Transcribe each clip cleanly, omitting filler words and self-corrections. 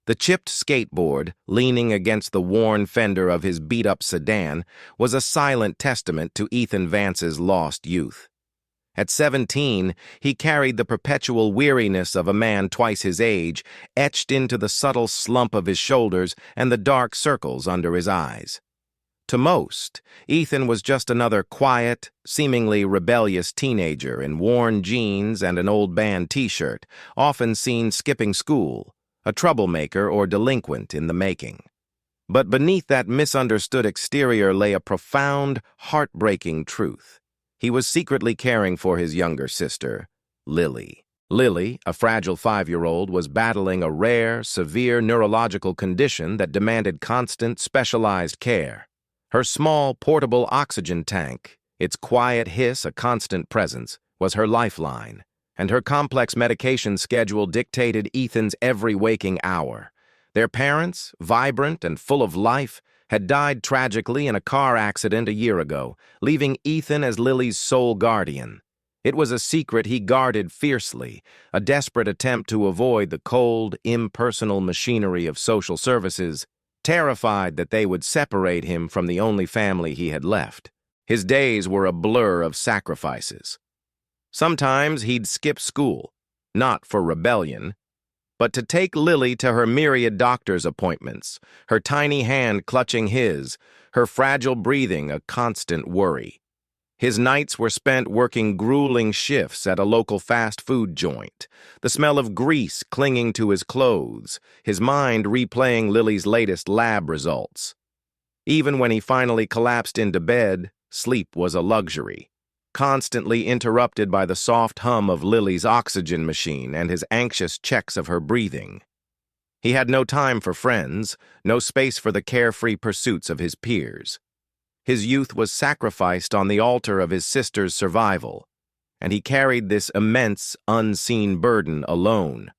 The chipped skateboard, leaning against the worn fender of his beat-up sedan, was a silent testament to Ethan Vance's lost youth. At 17, he carried the perpetual weariness of a man twice his age, etched into the subtle slump of his shoulders and the dark circles under his eyes. To most, Ethan was just another quiet, seemingly rebellious teenager in worn jeans and an old band t-shirt, often seen skipping school, a troublemaker or delinquent in the making. But beneath that misunderstood exterior lay a profound, heartbreaking truth. He was secretly caring for his younger sister, Lily. Lily, a fragile 5-year-old, was battling a rare, severe neurological condition that demanded constant, specialized care. Her small, portable oxygen tank, its quiet hiss a constant presence, was her lifeline, and her complex medication schedule dictated Ethan's every waking hour. Their parents, vibrant and full of life, had died tragically in a car accident a year ago, leaving Ethan as Lily's sole guardian. It was a secret he guarded fiercely, a desperate attempt to avoid the cold, impersonal machinery of social services, terrified that they would separate him from the only family he had left. His days were a blur of sacrifices. Sometimes he'd skip school, not for rebellion, but to take Lily to her myriad doctor's appointments, her tiny hand clutching his, her fragile breathing a constant worry. His nights were spent working grueling shifts at a local fast food joint, the smell of grease clinging to his clothes, his mind replaying Lily's latest lab results. Even when he finally collapsed into bed, sleep was a luxury, constantly interrupted by the soft hum of Lily's oxygen machine and his anxious checks of her breathing. He had no time for friends, no space for the carefree pursuits of his peers. His youth was sacrificed on the altar of his sister's survival, and he carried this immense, unseen burden alone.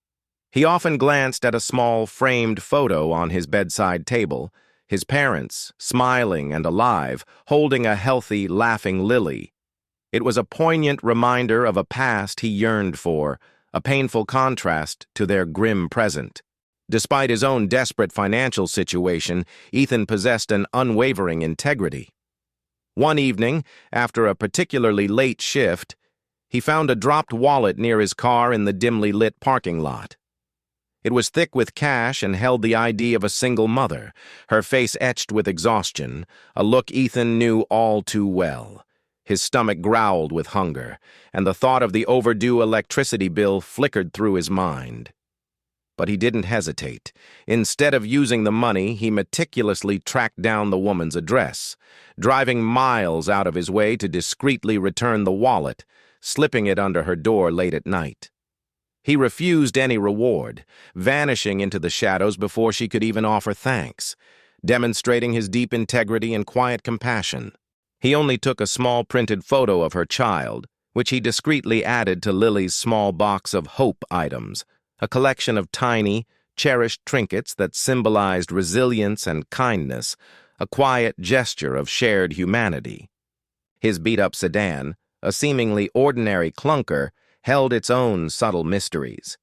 He often glanced at a small, framed photo on his bedside table, his parents, smiling and alive, holding a healthy, laughing Lily. It was a poignant reminder of a past he yearned for, a painful contrast to their grim present. Despite his own desperate financial situation, Ethan possessed an unwavering integrity. One evening, after a particularly late shift, he found a dropped wallet near his car in the dimly lit parking lot. It was thick with cash and held the ID of a single mother, her face etched with exhaustion, a look Ethan knew all too well. His stomach growled with hunger, and the thought of the overdue electricity bill flickered through his mind. But he didn't hesitate. Instead of using the money, he meticulously tracked down the woman's address, driving miles out of his way to discreetly return the wallet, slipping it under her door late at night. He refused any reward, vanishing into the shadows before she could even offer thanks, demonstrating his deep integrity and quiet compassion. He only took a small printed photo of her child, which he discreetly added to Lily's small box of hope items, a collection of tiny, cherished trinkets that symbolized resilience and kindness, a quiet gesture of shared humanity. His beat-up sedan, a seemingly ordinary clunker, held its own subtle mysteries.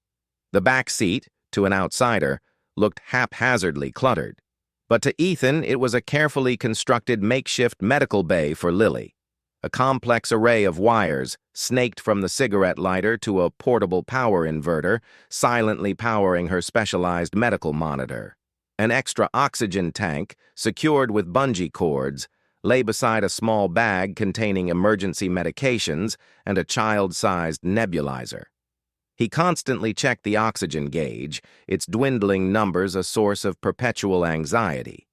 The back seat, to an outsider, looked haphazardly cluttered, but to Ethan it was a carefully constructed makeshift medical bay for Lily. A complex array of wires, snaked from the cigarette lighter to a portable power inverter, silently powering her specialized medical monitor. An extra oxygen tank, secured with bungee cords, lay beside a small bag containing emergency medications and a child-sized nebulizer. He constantly checked the oxygen gauge, its dwindling numbers a source of perpetual anxiety.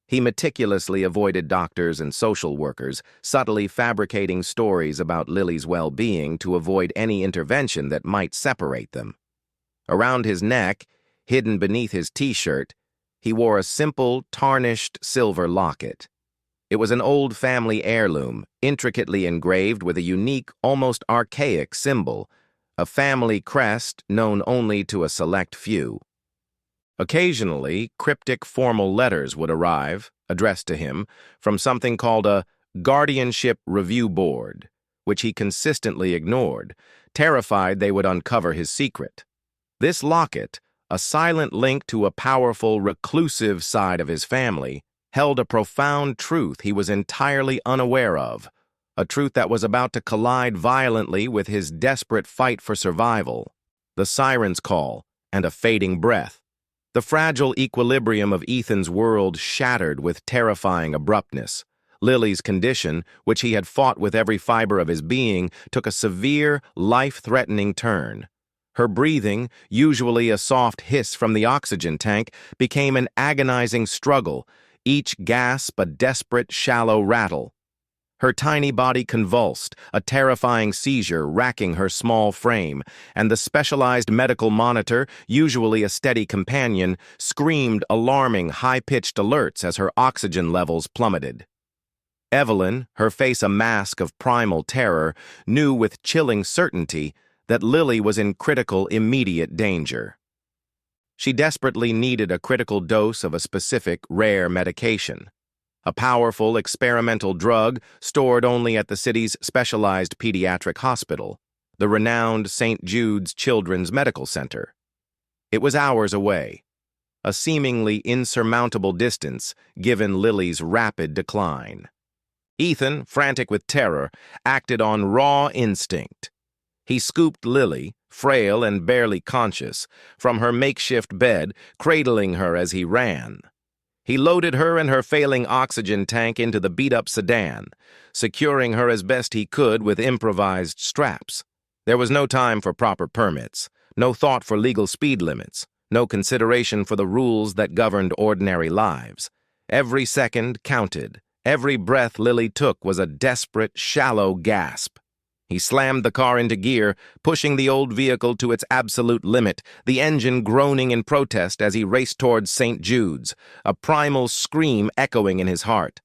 He meticulously avoided doctors and social workers, subtly fabricating stories about Lily's well-being to avoid any intervention that might separate them. Around his neck, hidden beneath his t-shirt, he wore a simple, tarnished silver locket. It was an old family heirloom, intricately engraved with a unique, almost archaic symbol, a family crest known only to a select few. Occasionally, cryptic formal letters would arrive, addressed to him, from something called a guardianship review board, which he consistently ignored, terrified they would uncover his secret. This locket, a silent link to a powerful, reclusive side of his family, held a profound truth he was entirely unaware of, a truth that was about to collide violently with his desperate fight for survival. The siren's call and a fading breath. The fragile equilibrium of Ethan's world shattered with terrifying abruptness. Lily's condition, which he had fought with every fiber of his being, took a severe, life-threatening turn. Her breathing, usually a soft hiss from the oxygen tank, became an agonizing struggle, each gasp a desperate, shallow rattle. Her tiny body convulsed, a terrifying seizure racking her small frame, and the specialized medical monitor, usually a steady companion, screamed alarming, high-pitched alerts as her oxygen levels plummeted. Evelyn, her face a mask of primal terror, knew with chilling certainty that Lily was in critical, immediate danger. She desperately needed a critical dose of a specific, rare medication. A powerful, experimental drug stored only at the city's specialized pediatric hospital, the renowned St. Jude's Children's Medical Center. It was hours away, a seemingly insurmountable distance given Lily's rapid decline. Ethan, frantic with terror, acted on raw instinct. He scooped Lily, frail and barely conscious, from her makeshift bed, cradling her as he ran. He loaded her and her failing oxygen tank into the beat-up sedan, securing her as best he could with improvised straps. There was no time for proper permits, no thought for legal speed limits, no consideration for the rules that governed ordinary lives. Every second counted. Every breath Lily took was a desperate, shallow gasp. He slammed the car into gear, pushing the old vehicle to its absolute limit, the engine groaning in protest as he raced towards St. Jude's, a primal scream echoing in his heart.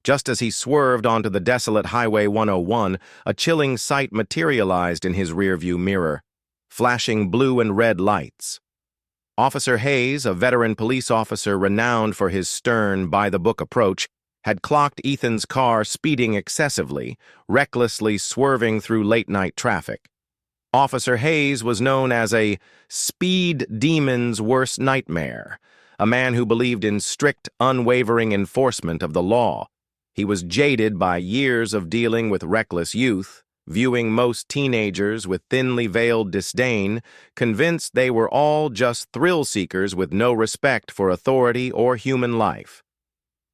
Just as he swerved onto the desolate Highway 101, a chilling sight materialized in his rearview mirror, flashing blue and red lights. Officer Hayes, a veteran police officer renowned for his stern, by-the-book approach, had clocked Ethan's car speeding excessively, recklessly swerving through late-night traffic. Officer Hayes was known as a speed demon's worst nightmare, a man who believed in strict, unwavering enforcement of the law. He was jaded by years of dealing with reckless youth, viewing most teenagers with thinly veiled disdain, convinced they were all just thrill-seekers with no respect for authority or human life.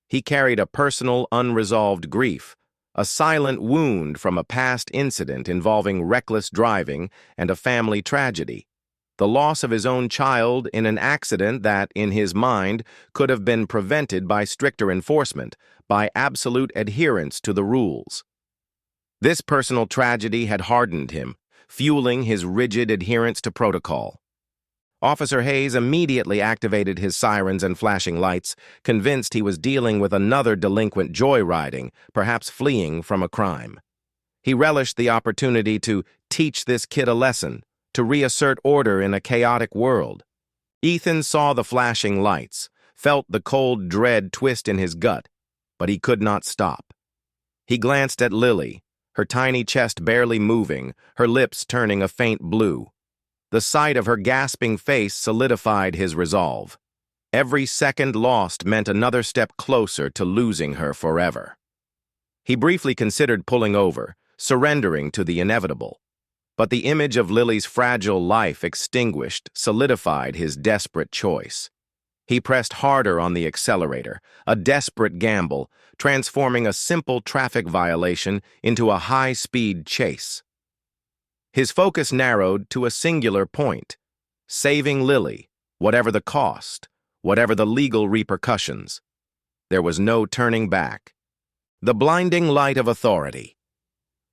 He carried a personal, unresolved grief, a silent wound from a past incident involving reckless driving and a family tragedy, the loss of his own child in an accident that, in his mind, could have been prevented by stricter enforcement, by absolute adherence to the rules. This personal tragedy had hardened him, fueling his rigid adherence to protocol. Officer Hayes immediately activated his sirens and flashing lights, convinced he was dealing with another delinquent joyriding, perhaps fleeing from a crime. He relished the opportunity to teach this kid a lesson, to reassert order in a chaotic world. Ethan saw the flashing lights, felt the cold dread twist in his gut, but he could not stop. He glanced at Lily, her tiny chest barely moving, her lips turning a faint blue. The sight of her gasping face solidified his resolve. Every second lost meant another step closer to losing her forever. He briefly considered pulling over, surrendering to the inevitable. But the image of Lily's fragile life extinguished, solidified his desperate choice. He pressed harder on the accelerator, a desperate gamble, transforming a simple traffic violation into a high-speed chase. His focus narrowed to a singular point: saving Lily, whatever the cost, whatever the legal repercussions. There was no turning back. The blinding light of authority.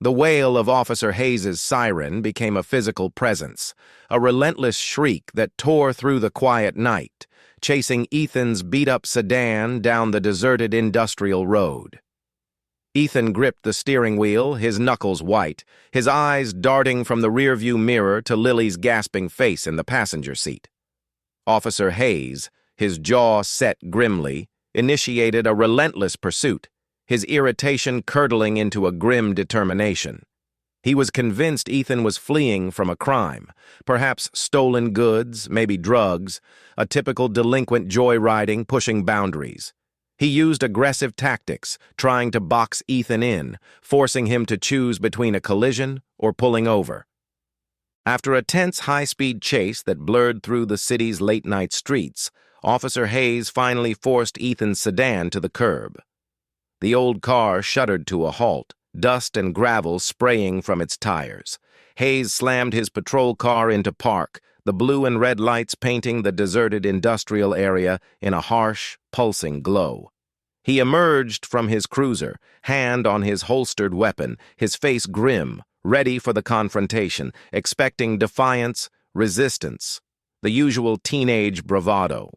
The wail of Officer Hayes's siren became a physical presence, a relentless shriek that tore through the quiet night, chasing Ethan's beat-up sedan down the deserted industrial road. Ethan gripped the steering wheel, his knuckles white, his eyes darting from the rearview mirror to Lily's gasping face in the passenger seat. Officer Hayes, his jaw set grimly, initiated a relentless pursuit, his irritation curdling into a grim determination. He was convinced Ethan was fleeing from a crime, perhaps stolen goods, maybe drugs, a typical delinquent joyriding, pushing boundaries. He used aggressive tactics, trying to box Ethan in, forcing him to choose between a collision or pulling over. After a tense high-speed chase that blurred through the city's late-night streets, Officer Hayes finally forced Ethan's sedan to the curb. The old car shuddered to a halt, dust and gravel spraying from its tires. Hayes slammed his patrol car into park, the blue and red lights painting the deserted industrial area in a harsh, pulsing glow. He emerged from his cruiser, hand on his holstered weapon, his face grim, ready for the confrontation, expecting defiance, resistance, the usual teenage bravado.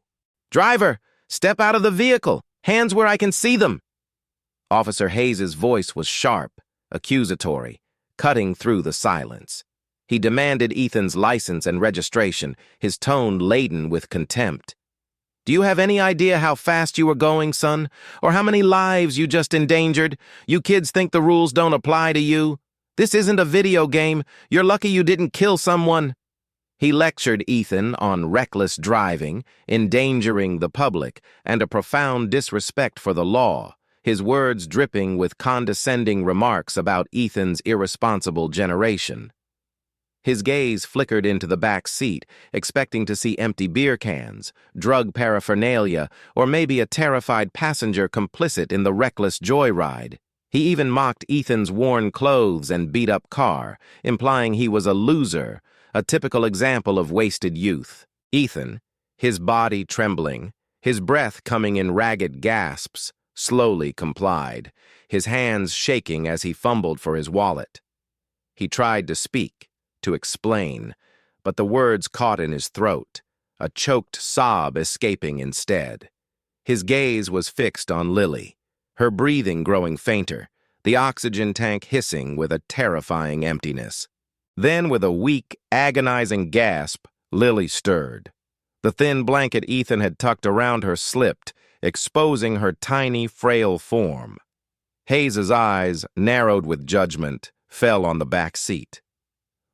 "Driver, step out of the vehicle! Hands where I can see them!" Officer Hayes's voice was sharp, accusatory, cutting through the silence. He demanded Ethan's license and registration, his tone laden with contempt. "Do you have any idea how fast you were going, son? Or how many lives you just endangered? You kids think the rules don't apply to you? This isn't a video game. You're lucky you didn't kill someone." He lectured Ethan on reckless driving, endangering the public, and a profound disrespect for the law, his words dripping with condescending remarks about Ethan's irresponsible generation. His gaze flickered into the back seat, expecting to see empty beer cans, drug paraphernalia, or maybe a terrified passenger complicit in the reckless joyride. He even mocked Ethan's worn clothes and beat-up car, implying he was a loser, a typical example of wasted youth. Ethan, his body trembling, his breath coming in ragged gasps, slowly complied, his hands shaking as he fumbled for his wallet. He tried to speak, to explain, but the words caught in his throat, a choked sob escaping instead. His gaze was fixed on Lily, her breathing growing fainter, the oxygen tank hissing with a terrifying emptiness. Then, with a weak, agonizing gasp, Lily stirred. The thin blanket Ethan had tucked around her slipped, exposing her tiny, frail form. Hayes's eyes, narrowed with judgment, fell on the back seat.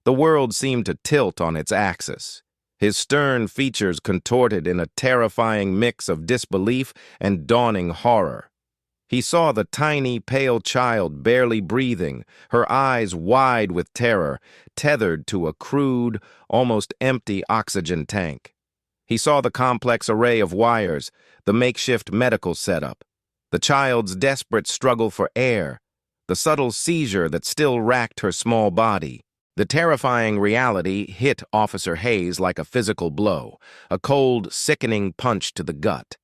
The world seemed to tilt on its axis, his stern features contorted in a terrifying mix of disbelief and dawning horror. He saw the tiny, pale child barely breathing, her eyes wide with terror, tethered to a crude, almost empty oxygen tank. He saw the complex array of wires, the makeshift medical setup, the child's desperate struggle for air, the subtle seizure that still racked her small body. The terrifying reality hit Officer Hayes like a physical blow, a cold, sickening punch to the gut.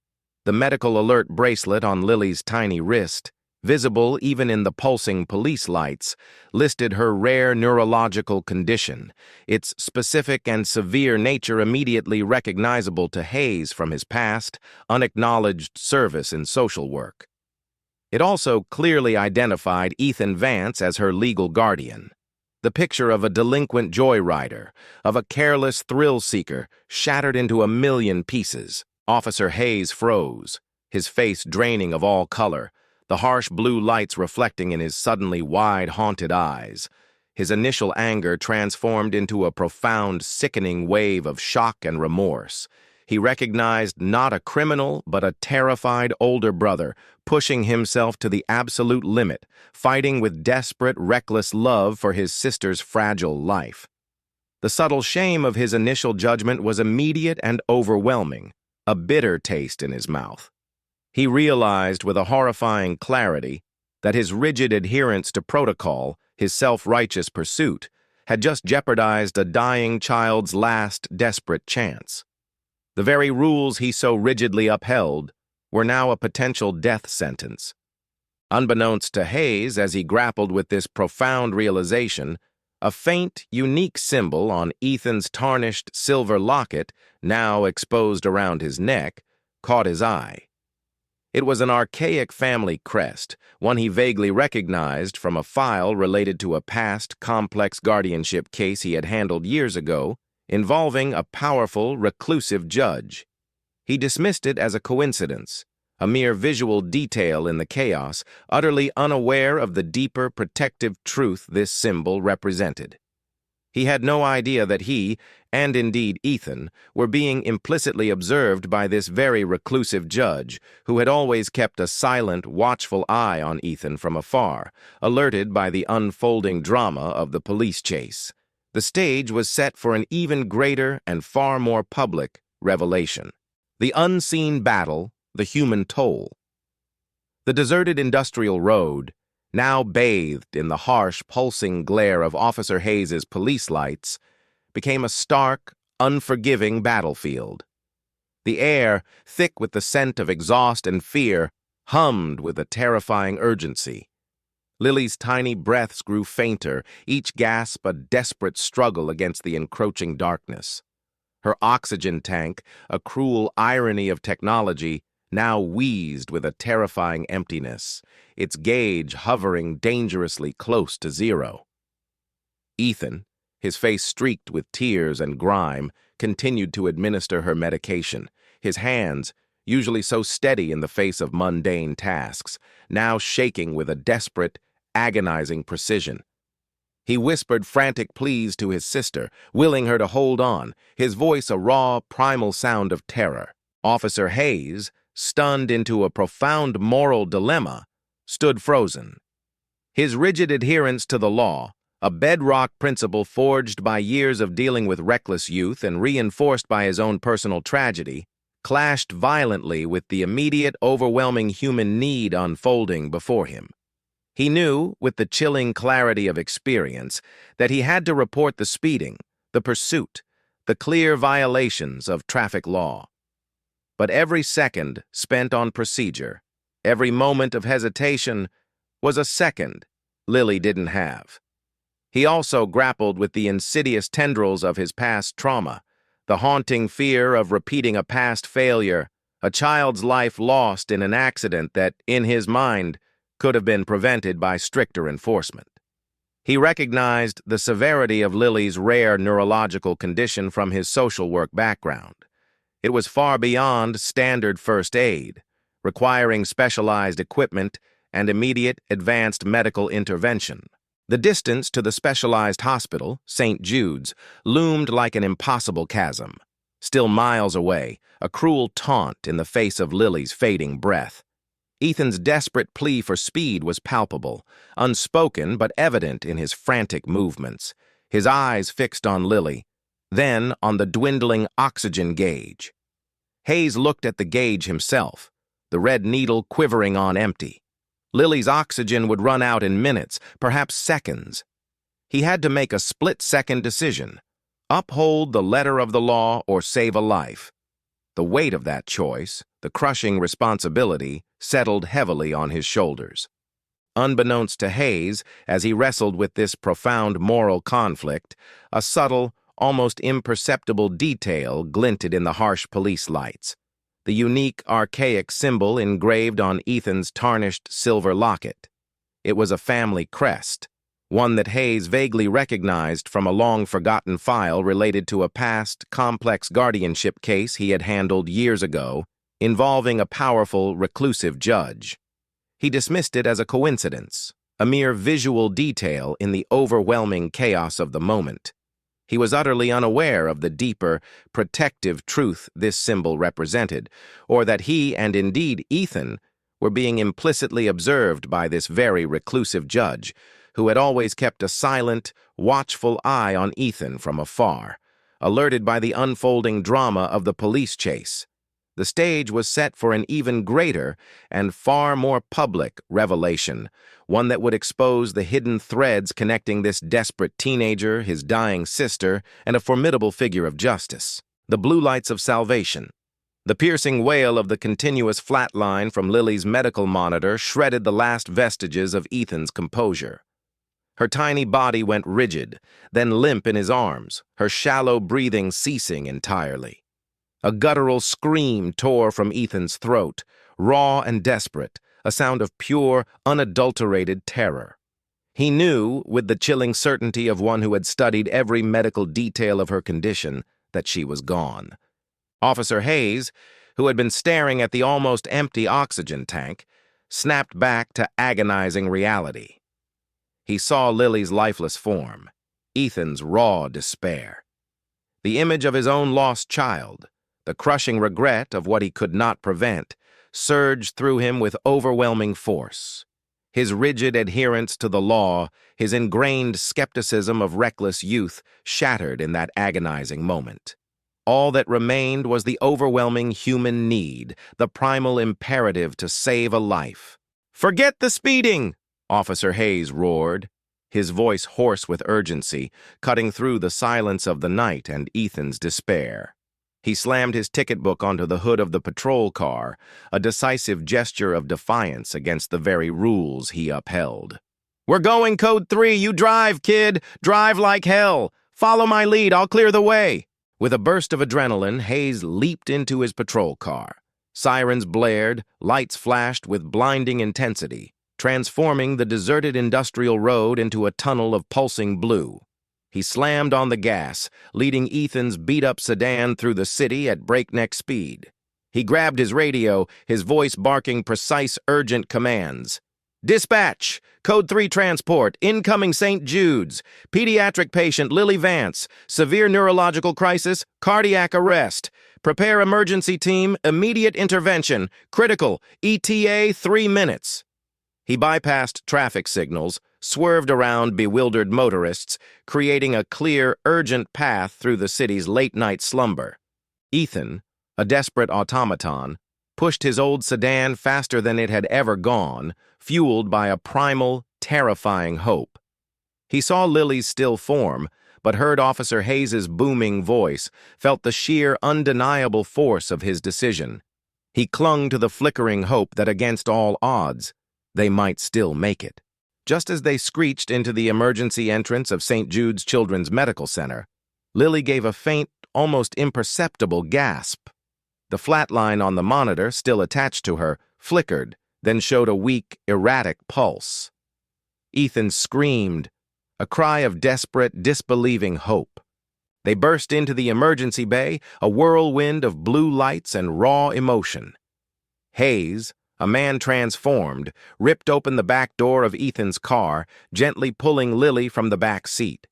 The medical alert bracelet on Lily's tiny wrist, visible even in the pulsing police lights, listed her rare neurological condition, its specific and severe nature immediately recognizable to Hayes from his past, unacknowledged service in social work. It also clearly identified Ethan Vance as her legal guardian. The picture of a delinquent joyrider, of a careless thrill-seeker, shattered into a million pieces. Officer Hayes froze, his face draining of all color, the harsh blue lights reflecting in his suddenly wide, haunted eyes. His initial anger transformed into a profound, sickening wave of shock and remorse. He recognized not a criminal, but a terrified older brother, pushing himself to the absolute limit, fighting with desperate, reckless love for his sister's fragile life. The subtle shame of his initial judgment was immediate and overwhelming, a bitter taste in his mouth. He realized with a horrifying clarity that his rigid adherence to protocol, his self-righteous pursuit, had just jeopardized a dying child's last desperate chance. The very rules he so rigidly upheld were now a potential death sentence. Unbeknownst to Hayes, as he grappled with this profound realization, a faint, unique symbol on Ethan's tarnished silver locket, now exposed around his neck, caught his eye. It was an archaic family crest, one he vaguely recognized from a file related to a past, complex guardianship case he had handled years ago, involving a powerful, reclusive judge. He dismissed it as a coincidence, a mere visual detail in the chaos, utterly unaware of the deeper protective truth this symbol represented. He had no idea that he, and indeed Ethan, were being implicitly observed by this very reclusive judge, who had always kept a silent, watchful eye on Ethan from afar, alerted by the unfolding drama of the police chase. The stage was set for an even greater and far more public revelation. The unseen battle, the human toll. The deserted industrial road, now bathed in the harsh, pulsing glare of Officer Hayes's police lights, became a stark, unforgiving battlefield. The air, thick with the scent of exhaust and fear, hummed with a terrifying urgency. Lily's tiny breaths grew fainter, each gasp a desperate struggle against the encroaching darkness. Her oxygen tank, a cruel irony of technology, now wheezed with a terrifying emptiness, its gauge hovering dangerously close to zero. Ethan, his face streaked with tears and grime, continued to administer her medication, his hands, usually so steady in the face of mundane tasks, now shaking with a desperate, agonizing precision. He whispered frantic pleas to his sister, willing her to hold on, his voice a raw, primal sound of terror. Officer Hayes, stunned into a profound moral dilemma, stood frozen. His rigid adherence to the law, a bedrock principle forged by years of dealing with reckless youth and reinforced by his own personal tragedy, clashed violently with the immediate, overwhelming human need unfolding before him. He knew, with the chilling clarity of experience, that he had to report the speeding, the pursuit, the clear violations of traffic law. But every second spent on procedure, every moment of hesitation, was a second Lily didn't have. He also grappled with the insidious tendrils of his past trauma, the haunting fear of repeating a past failure, a child's life lost in an accident that, in his mind, could have been prevented by stricter enforcement. He recognized the severity of Lily's rare neurological condition from his social work background. It was far beyond standard first aid, requiring specialized equipment and immediate advanced medical intervention. The distance to the specialized hospital, St. Jude's, loomed like an impossible chasm. Still miles away, a cruel taunt in the face of Lily's fading breath. Ethan's desperate plea for speed was palpable, unspoken but evident in his frantic movements, his eyes fixed on Lily, then on the dwindling oxygen gauge. Hayes looked at the gauge himself, the red needle quivering on empty. Lily's oxygen would run out in minutes, perhaps seconds. He had to make a split-second decision: uphold the letter of the law or save a life. The weight of that choice, the crushing responsibility, settled heavily on his shoulders. Unbeknownst to Hayes, as he wrestled with this profound moral conflict, a subtle, almost imperceptible detail glinted in the harsh police lights. The unique, archaic symbol engraved on Ethan's tarnished silver locket. It was a family crest, one that Hayes vaguely recognized from a long-forgotten file related to a past, complex guardianship case he had handled years ago, involving a powerful, reclusive judge. He dismissed it as a coincidence, a mere visual detail in the overwhelming chaos of the moment. He was utterly unaware of the deeper, protective truth this symbol represented, or that he, and indeed Ethan, were being implicitly observed by this very reclusive judge, who had always kept a silent, watchful eye on Ethan from afar, alerted by the unfolding drama of the police chase. The stage was set for an even greater and far more public revelation, one that would expose the hidden threads connecting this desperate teenager, his dying sister, and a formidable figure of justice. The blue lights of salvation. The piercing wail of the continuous flatline from Lily's medical monitor shredded the last vestiges of Ethan's composure. Her tiny body went rigid, then limp in his arms, her shallow breathing ceasing entirely. A guttural scream tore from Ethan's throat, raw and desperate, a sound of pure, unadulterated terror. He knew, with the chilling certainty of one who had studied every medical detail of her condition, that she was gone. Officer Hayes, who had been staring at the almost empty oxygen tank, snapped back to agonizing reality. He saw Lily's lifeless form, Ethan's raw despair. The image of his own lost child, the crushing regret of what he could not prevent, surged through him with overwhelming force. His rigid adherence to the law, his ingrained skepticism of reckless youth, shattered in that agonizing moment. All that remained was the overwhelming human need, the primal imperative to save a life. "Forget the speeding!" Officer Hayes roared, his voice hoarse with urgency, cutting through the silence of the night and Ethan's despair. He slammed his ticket book onto the hood of the patrol car, a decisive gesture of defiance against the very rules he upheld. "We're going Code 3, you drive, kid! Drive like hell! Follow my lead, I'll clear the way!" With a burst of adrenaline, Hayes leaped into his patrol car. Sirens blared, lights flashed with blinding intensity, transforming the deserted industrial road into a tunnel of pulsing blue. He slammed on the gas, leading Ethan's beat-up sedan through the city at breakneck speed. He grabbed his radio, his voice barking precise, urgent commands. "Dispatch! Code 3 transport, incoming St. Jude's. Pediatric patient Lily Vance. Severe neurological crisis, cardiac arrest. Prepare emergency team, immediate intervention. Critical, ETA 3 minutes." He bypassed traffic signals, swerved around bewildered motorists, creating a clear, urgent path through the city's late-night slumber. Ethan, a desperate automaton, pushed his old sedan faster than it had ever gone, fueled by a primal, terrifying hope. He saw Lily's still form, but heard Officer Hayes's booming voice, felt the sheer, undeniable force of his decision. He clung to the flickering hope that against all odds, they might still make it. Just as they screeched into the emergency entrance of St. Jude's Children's Medical Center, Lily gave a faint, almost imperceptible gasp. The flat line on the monitor, still attached to her, flickered, then showed a weak, erratic pulse. Ethan screamed, a cry of desperate, disbelieving hope. They burst into the emergency bay, a whirlwind of blue lights and raw emotion. Hayes, a man transformed, ripped open the back door of Ethan's car, gently pulling Lily from the back seat.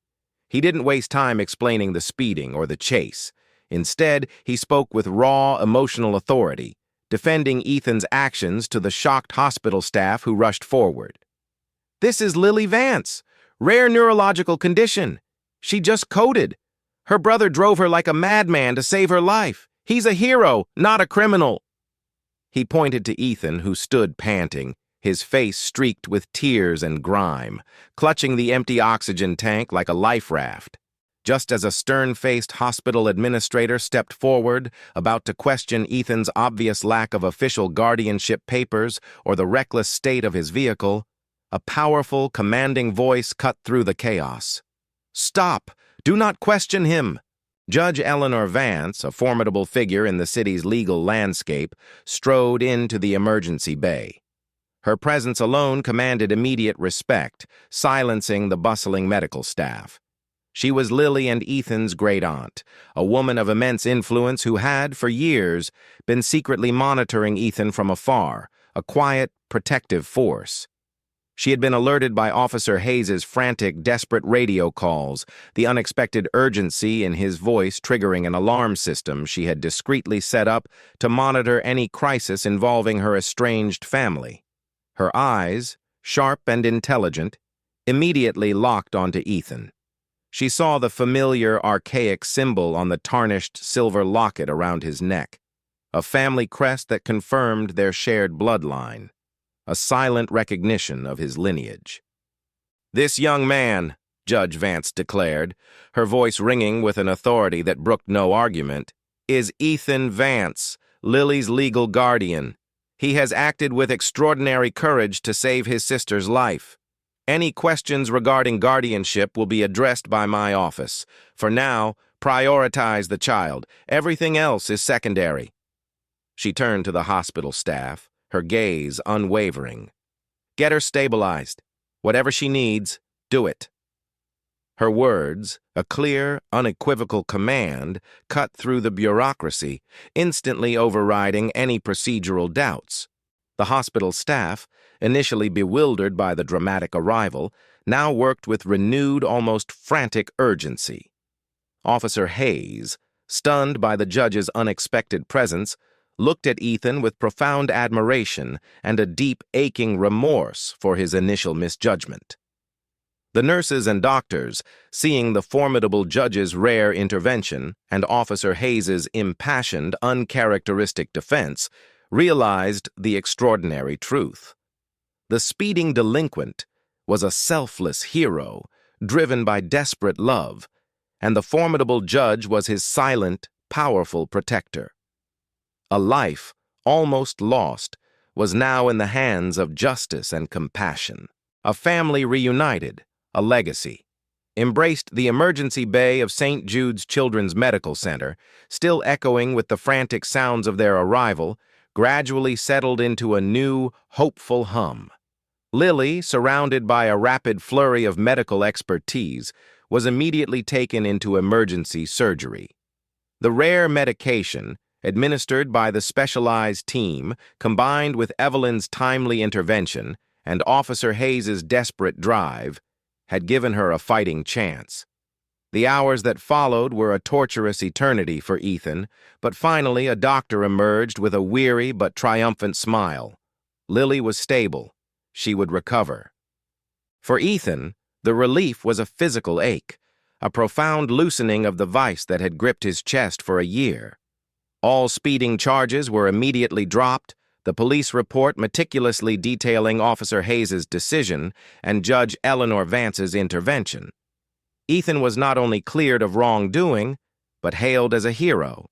He didn't waste time explaining the speeding or the chase. Instead, he spoke with raw, emotional authority, defending Ethan's actions to the shocked hospital staff who rushed forward. "This is Lily Vance. Rare neurological condition. She just coded. Her brother drove her like a madman to save her life. He's a hero, not a criminal." He pointed to Ethan, who stood panting, his face streaked with tears and grime, clutching the empty oxygen tank like a life raft. Just as a stern-faced hospital administrator stepped forward, about to question Ethan's obvious lack of official guardianship papers or the reckless state of his vehicle, a powerful, commanding voice cut through the chaos. "Stop! Do not question him!" Judge Eleanor Vance, a formidable figure in the city's legal landscape, strode into the emergency bay. Her presence alone commanded immediate respect, silencing the bustling medical staff. She was Lily and Ethan's great-aunt, a woman of immense influence who had, for years, been secretly monitoring Ethan from afar, a quiet, protective force. She had been alerted by Officer Hayes's frantic, desperate radio calls, the unexpected urgency in his voice triggering an alarm system she had discreetly set up to monitor any crisis involving her estranged family. Her eyes, sharp and intelligent, immediately locked onto Ethan. She saw the familiar, archaic symbol on the tarnished silver locket around his neck, a family crest that confirmed their shared bloodline, a silent recognition of his lineage. "This young man," Judge Vance declared, her voice ringing with an authority that brooked no argument, "is Ethan Vance, Lily's legal guardian. He has acted with extraordinary courage to save his sister's life. Any questions regarding guardianship will be addressed by my office. For now, prioritize the child. Everything else is secondary." She turned to the hospital staff, her gaze unwavering. "Get her stabilized. Whatever she needs, do it." Her words, a clear, unequivocal command, cut through the bureaucracy, instantly overriding any procedural doubts. The hospital staff, initially bewildered by the dramatic arrival, now worked with renewed, almost frantic urgency. Officer Hayes, stunned by the judge's unexpected presence, looked at Ethan with profound admiration and a deep, aching remorse for his initial misjudgment. The nurses and doctors, seeing the formidable judge's rare intervention and Officer Hayes's impassioned, uncharacteristic defense, realized the extraordinary truth. The speeding delinquent was a selfless hero, driven by desperate love, and the formidable judge was his silent, powerful protector. A life, almost lost, was now in the hands of justice and compassion. A family reunited, a legacy, embraced the emergency bay of St. Jude's Children's Medical Center, still echoing with the frantic sounds of their arrival, gradually settled into a new, hopeful hum. Lily, surrounded by a rapid flurry of medical expertise, was immediately taken into emergency surgery. The rare medication, administered by the specialized team, combined with Evelyn's timely intervention and Officer Hayes's desperate drive, had given her a fighting chance. The hours that followed were a torturous eternity for Ethan, but finally a doctor emerged with a weary but triumphant smile. Lily was stable. She would recover. For Ethan, the relief was a physical ache, a profound loosening of the vice that had gripped his chest for a year. All speeding charges were immediately dropped, the police report meticulously detailing Officer Hayes's decision and Judge Eleanor Vance's intervention. Ethan was not only cleared of wrongdoing, but hailed as a hero.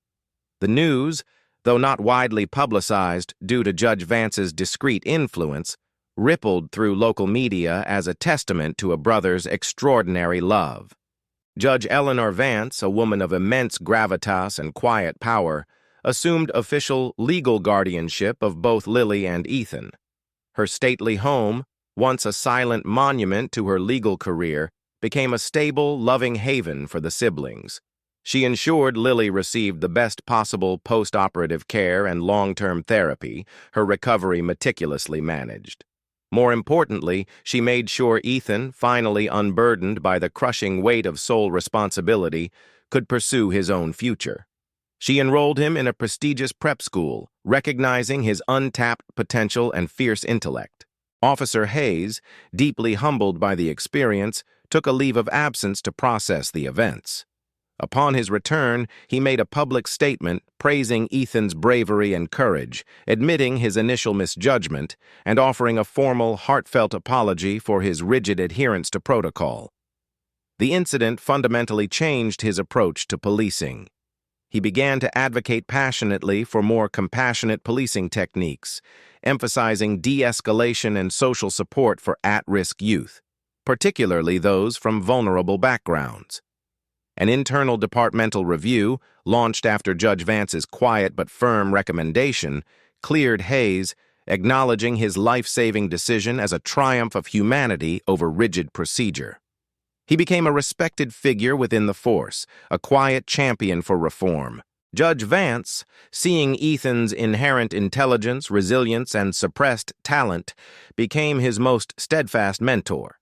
The news, though not widely publicized due to Judge Vance's discreet influence, rippled through local media as a testament to a brother's extraordinary love. Judge Eleanor Vance, a woman of immense gravitas and quiet power, assumed official legal guardianship of both Lily and Ethan. Her stately home, once a silent monument to her legal career, became a stable, loving haven for the siblings. She ensured Lily received the best possible post-operative care and long-term therapy, her recovery meticulously managed. More importantly, she made sure Ethan, finally unburdened by the crushing weight of sole responsibility, could pursue his own future. She enrolled him in a prestigious prep school, recognizing his untapped potential and fierce intellect. Officer Hayes, deeply humbled by the experience, took a leave of absence to process the events. Upon his return, he made a public statement praising Ethan's bravery and courage, admitting his initial misjudgment, and offering a formal, heartfelt apology for his rigid adherence to protocol. The incident fundamentally changed his approach to policing. He began to advocate passionately for more compassionate policing techniques, emphasizing de-escalation and social support for at-risk youth, particularly those from vulnerable backgrounds. An internal departmental review, launched after Judge Vance's quiet but firm recommendation, cleared Hayes, acknowledging his life-saving decision as a triumph of humanity over rigid procedure. He became a respected figure within the force, a quiet champion for reform. Judge Vance, seeing Ethan's inherent intelligence, resilience, and suppressed talent, became his most steadfast mentor.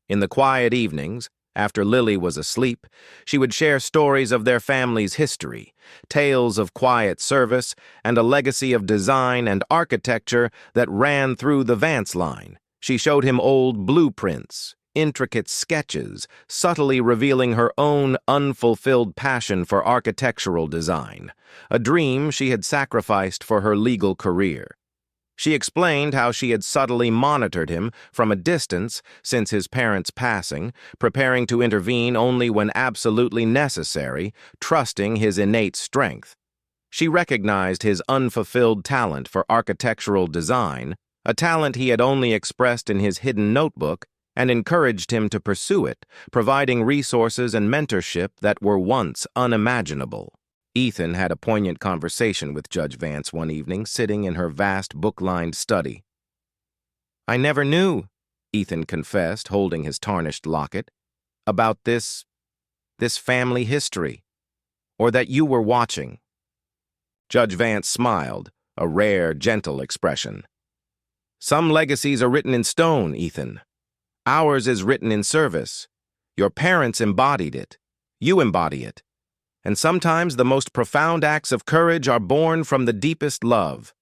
In the quiet evenings, after Lily was asleep, she would share stories of their family's history, tales of quiet service, and a legacy of design and architecture that ran through the Vance line. She showed him old blueprints, intricate sketches, subtly revealing her own unfulfilled passion for architectural design, a dream she had sacrificed for her legal career. She explained how she had subtly monitored him from a distance since his parents' passing, preparing to intervene only when absolutely necessary, trusting his innate strength. She recognized his unfulfilled talent for architectural design, a talent he had only expressed in his hidden notebook, and encouraged him to pursue it, providing resources and mentorship that were once unimaginable. Ethan had a poignant conversation with Judge Vance one evening, sitting in her vast book-lined study. "I never knew," Ethan confessed, holding his tarnished locket. about this family history, or that you were watching. Judge Vance smiled, a rare, gentle expression. Some legacies are written in stone, Ethan. Ours is written in service. Your parents embodied it. You embody it. And sometimes the most profound acts of courage are born from the deepest love.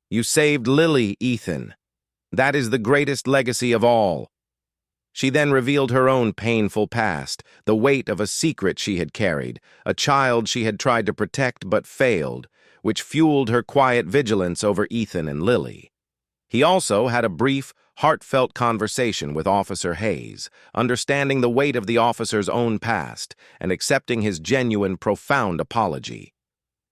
You saved Lily, Ethan. That is the greatest legacy of all. She then revealed her own painful past, the weight of a secret she had carried, a child she had tried to protect but failed, which fueled her quiet vigilance over Ethan and Lily. He also had a brief, heartfelt conversation with Officer Hayes, understanding the weight of the officer's own past and accepting his genuine, profound apology.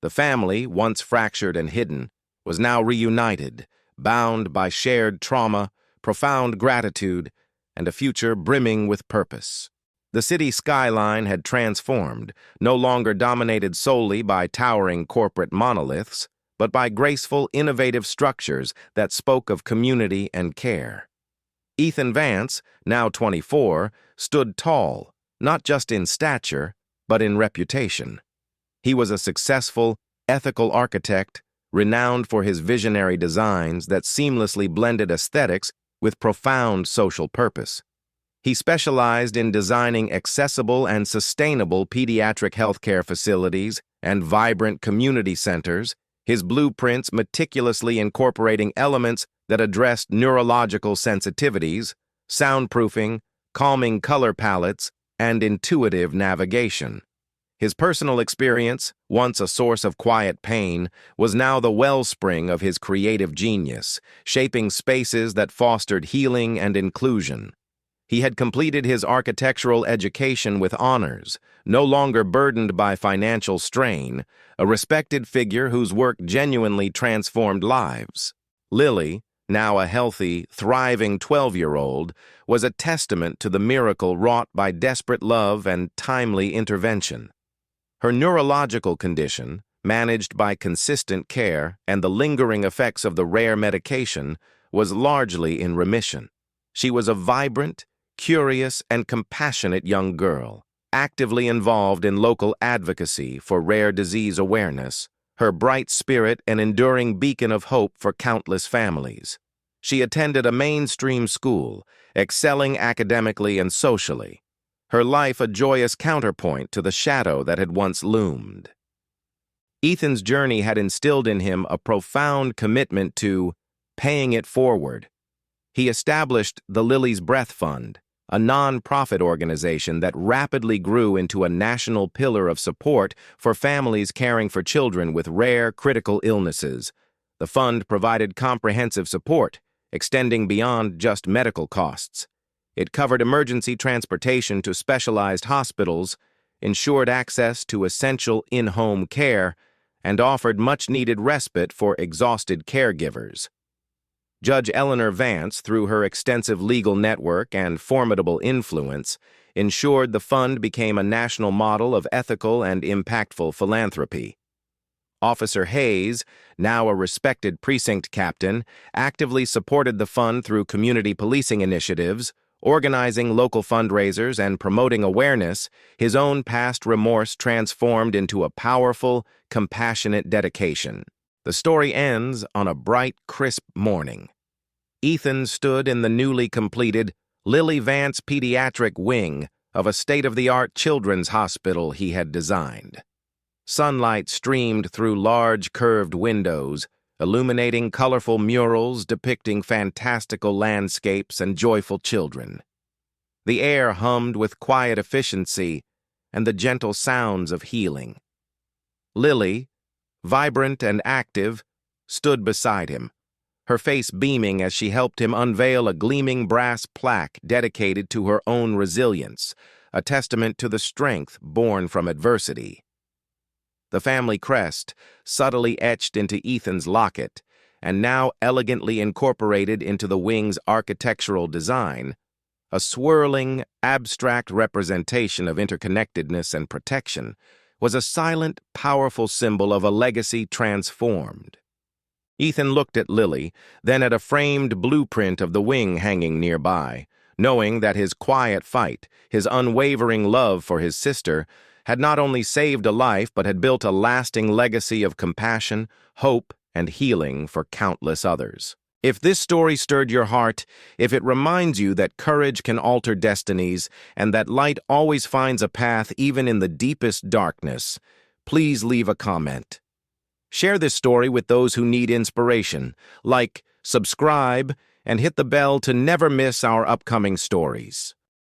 The family, once fractured and hidden, was now reunited, bound by shared trauma, profound gratitude, and a future brimming with purpose. The city skyline had transformed, no longer dominated solely by towering corporate monoliths, but by graceful, innovative structures that spoke of community and care. Ethan Vance, now 24, stood tall, not just in stature, but in reputation. He was a successful, ethical architect, renowned for his visionary designs that seamlessly blended aesthetics with profound social purpose. He specialized in designing accessible and sustainable pediatric healthcare facilities and vibrant community centers, his blueprints meticulously incorporating elements that addressed neurological sensitivities, soundproofing, calming color palettes, and intuitive navigation. His personal experience, once a source of quiet pain, was now the wellspring of his creative genius, shaping spaces that fostered healing and inclusion. He had completed his architectural education with honors, no longer burdened by financial strain, a respected figure whose work genuinely transformed lives. Lily, now a healthy, thriving 12-year-old, was a testament to the miracle wrought by desperate love and timely intervention. Her neurological condition, managed by consistent care and the lingering effects of the rare medication, was largely in remission. She was a vibrant, curious, and compassionate young girl, actively involved in local advocacy for rare disease awareness, her bright spirit an enduring beacon of hope for countless families. She attended a mainstream school, excelling academically and socially, her life a joyous counterpoint to the shadow that had once loomed. Ethan's journey had instilled in him a profound commitment to paying it forward. He established the Lily's Breath Fund, a non-profit organization that rapidly grew into a national pillar of support for families caring for children with rare, critical illnesses. The fund provided comprehensive support, extending beyond just medical costs. It covered emergency transportation to specialized hospitals, ensured access to essential in-home care, and offered much-needed respite for exhausted caregivers. Judge Eleanor Vance, through her extensive legal network and formidable influence, ensured the fund became a national model of ethical and impactful philanthropy. Officer Hayes, now a respected precinct captain, actively supported the fund through community policing initiatives, organizing local fundraisers and promoting awareness. His own past remorse transformed into a powerful, compassionate dedication. The story ends on a bright, crisp morning. Ethan stood in the newly completed Lily Vance Pediatric Wing of a state-of-the-art children's hospital he had designed. Sunlight streamed through large, curved windows, illuminating colorful murals depicting fantastical landscapes and joyful children. The air hummed with quiet efficiency and the gentle sounds of healing. Lily, vibrant and active, stood beside him, her face beaming as she helped him unveil a gleaming brass plaque dedicated to her own resilience, a testament to the strength born from adversity. The family crest, subtly etched into Ethan's locket, and now elegantly incorporated into the wing's architectural design, a swirling, abstract representation of interconnectedness and protection, was a silent, powerful symbol of a legacy transformed. Ethan looked at Lily, then at a framed blueprint of the wing hanging nearby, knowing that his quiet fight, his unwavering love for his sister, had not only saved a life but had built a lasting legacy of compassion, hope, and healing for countless others. If this story stirred your heart, if it reminds you that courage can alter destinies and that light always finds a path even in the deepest darkness, please leave a comment. Share this story with those who need inspiration. Like, subscribe, and hit the bell to never miss our upcoming stories.